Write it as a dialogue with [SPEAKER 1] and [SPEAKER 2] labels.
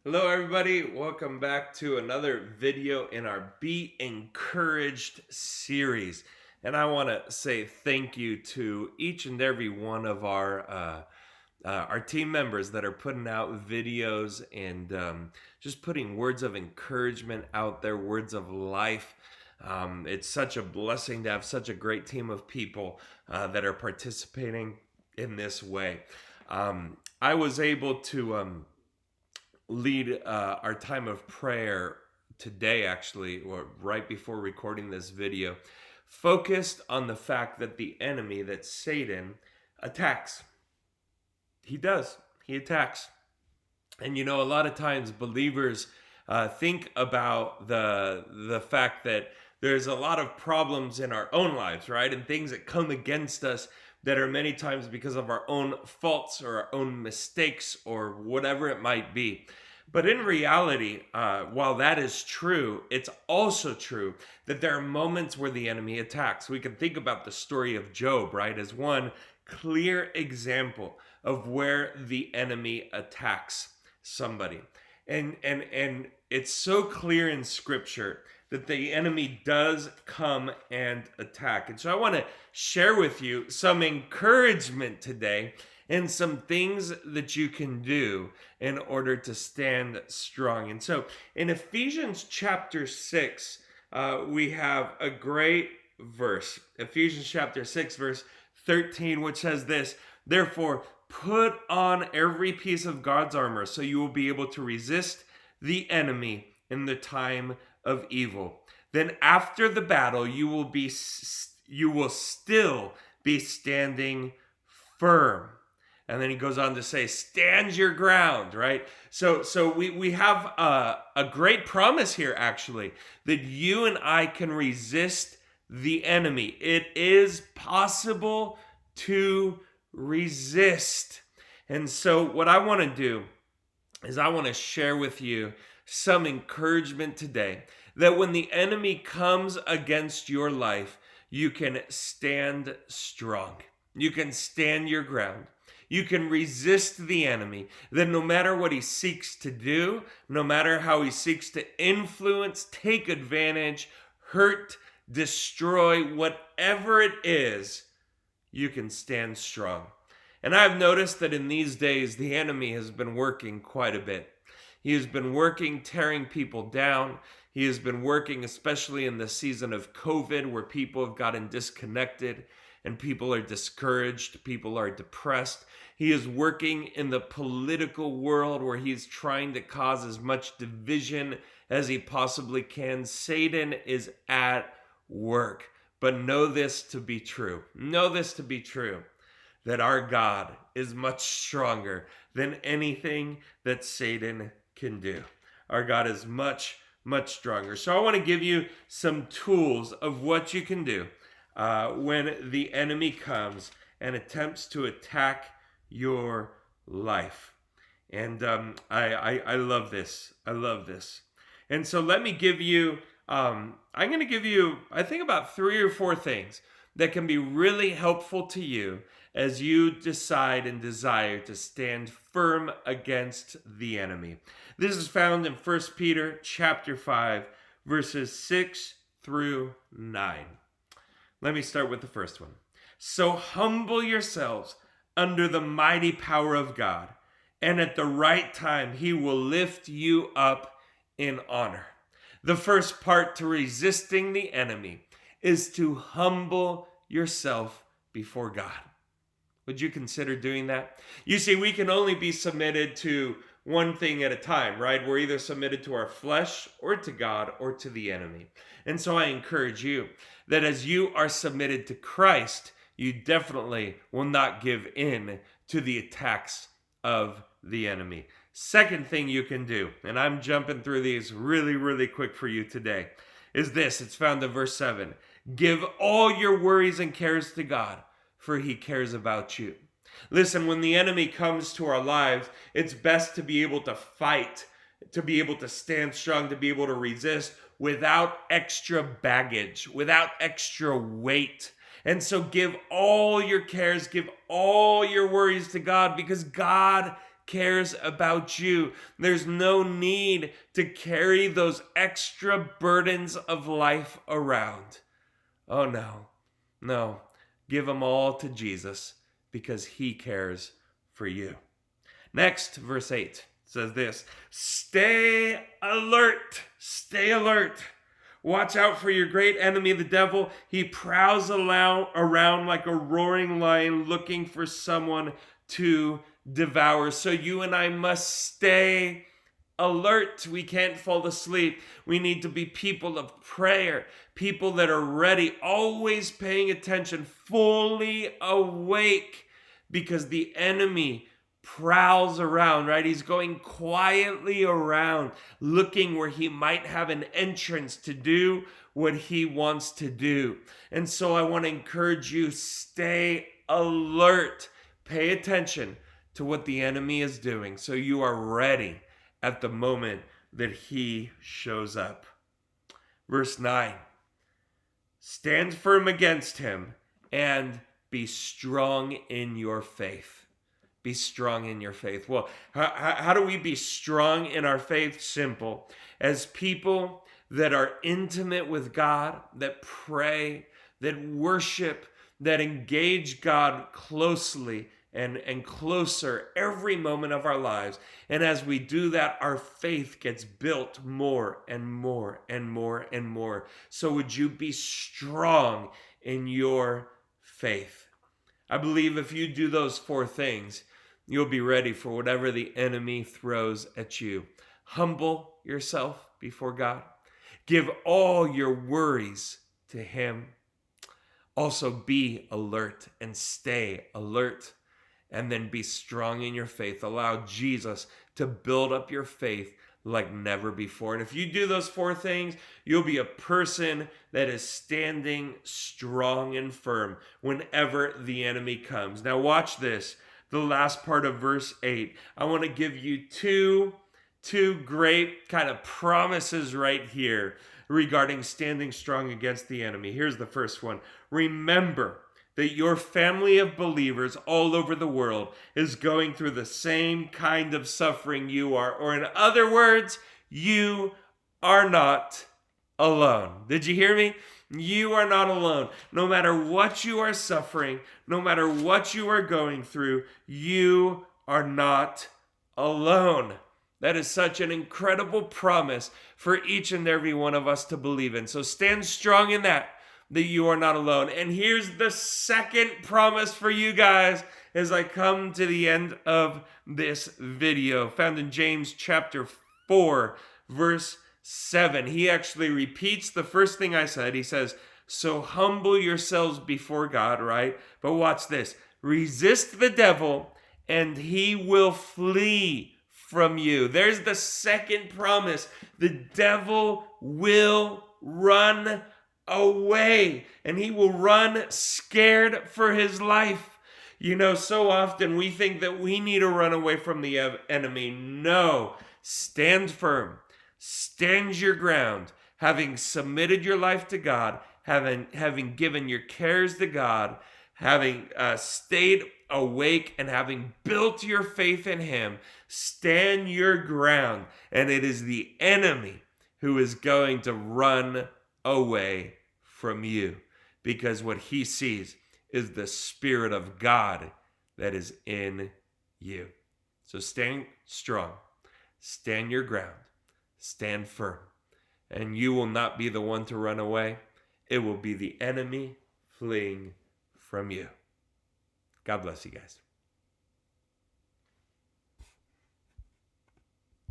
[SPEAKER 1] Hello, everybody. Welcome back to another video in our Be Encouraged series. And I want to say thank you to each and every one of our team members that are putting out videos and just putting words of encouragement out there, words of life. It's such a blessing to have such a great team of people that are participating in this way. I was able to lead our time of prayer today, actually, or right before recording this video, focused on the fact that the enemy, that Satan, attacks. He does. He attacks. And a lot of times believers think about the fact that there's a lot of problems in our own lives, right? And things that come against us that are many times because of our own faults or our own mistakes or whatever it might be. But in reality, while that is true, it's also true that there are moments where the enemy attacks. We can think about the story of Job, right, as one clear example of where the enemy attacks somebody. And it's so clear in scripture that the enemy does come and attack. And so I want to share with you some encouragement today and some things that you can do in order to stand strong. And so in Ephesians chapter 6, we have a great verse. Ephesians chapter 6, verse 13, which says this: "Therefore, put on every piece of God's armor so you will be able to resist the enemy in the time of evil. Then after the battle, you will still be standing firm." And then he goes on to say, stand your ground, right? So we have a great promise here, actually, that you and I can resist the enemy. It is possible to resist. And so what I want to do is I want to share with you some encouragement today that when the enemy comes against your life, you can stand strong. You can stand your ground. You can resist the enemy. That no matter what he seeks to do, no matter how he seeks to influence, take advantage, hurt, destroy, whatever it is, you can stand strong. And I've noticed that in these days, the enemy has been working quite a bit. He has been working, tearing people down. He has been working, especially in the season of COVID, where people have gotten disconnected and people are discouraged, people are depressed. He is working in the political world where he's trying to cause as much division as he possibly can. Satan is at work. But know this to be true. Know this to be true, that our God is much stronger than anything that Satan can do. Our God is much, much stronger. So I want to give you some tools of what you can do when the enemy comes and attempts to attack your life. And I love this. I love this. And so let me give you, I'm going to give you, I think, about 3 or 4 things that can be really helpful to you as you decide and desire to stand firm against the enemy. This is found in 1 Peter chapter 5, verses 6 through 9. Let me start with the first one. "So humble yourselves under the mighty power of God, and at the right time he will lift you up in honor." The first part to resisting the enemy is to humble yourself before God. Would you consider doing that? You see, we can only be submitted to one thing at a time, right? We're either submitted to our flesh or to God or to the enemy. And so I encourage you that as you are submitted to Christ, you definitely will not give in to the attacks of the enemy. Second thing you can do, and I'm jumping through these really, really quick for you today, is this. It's found in verse 7. "Give all your worries and cares to God, for he cares about you." Listen, when the enemy comes to our lives, it's best to be able to fight, to be able to stand strong, to be able to resist without extra baggage, without extra weight. And so give all your cares, give all your worries to God, because God cares about you. There's no need to carry those extra burdens of life around. Oh no, no. Give them all to Jesus because he cares for you. Next, verse 8 says this: stay alert, stay alert. Watch out for your great enemy, the devil. He prowls around like a roaring lion looking for someone to devour. So you and I must stay alert. We can't fall asleep. We need to be people of prayer, people that are ready, always paying attention, fully awake, because the enemy prowls around, right? He's going quietly around, looking where he might have an entrance to do what he wants to do. And so I want to encourage you, stay alert. Pay attention to what the enemy is doing so you are ready at the moment that he shows up. Verse 9, stand firm against him and be strong in your faith. Be strong in your faith. Well, how do we be strong in our faith? Simple. As people that are intimate with God, that pray, that worship, that engage God closely and closer every moment of our lives. And as we do that, our faith gets built more and more and more and more. So would you be strong in your faith? I believe if you do those four things, you'll be ready for whatever the enemy throws at you. Humble yourself before God. Give all your worries to him. Also be alert and stay alert. And then be strong in your faith. Allow Jesus to build up your faith like never before. And if you do those four things, you'll be a person that is standing strong and firm whenever the enemy comes. Now watch this. The last part of verse 8. I want to give you two great kind of promises right here regarding standing strong against the enemy. Here's the first one. Remember that your family of believers all over the world is going through the same kind of suffering you are. Or in other words, you are not alone. Did you hear me? You are not alone. No matter what you are suffering, no matter what you are going through, you are not alone. That is such an incredible promise for each and every one of us to believe in. So stand strong in that you are not alone. And here's the second promise for you guys as I come to the end of this video, found in James chapter 4, verse 7. He actually repeats the first thing I said. He says, so humble yourselves before God, right? But watch this. Resist the devil and he will flee from you. There's the second promise. The devil will run away and he will run scared for his life. You know, so often we think that we need to run away from the enemy. No, stand firm. Stand your ground, having submitted your life to God, having given your cares to God, having stayed awake and having built your faith in him. Stand your ground, and it is the enemy who is going to run away from you, because what he sees is the Spirit of God that is in you. So stand strong, stand your ground, stand firm, and you will not be the one to run away. It will be the enemy fleeing from you. God bless you guys.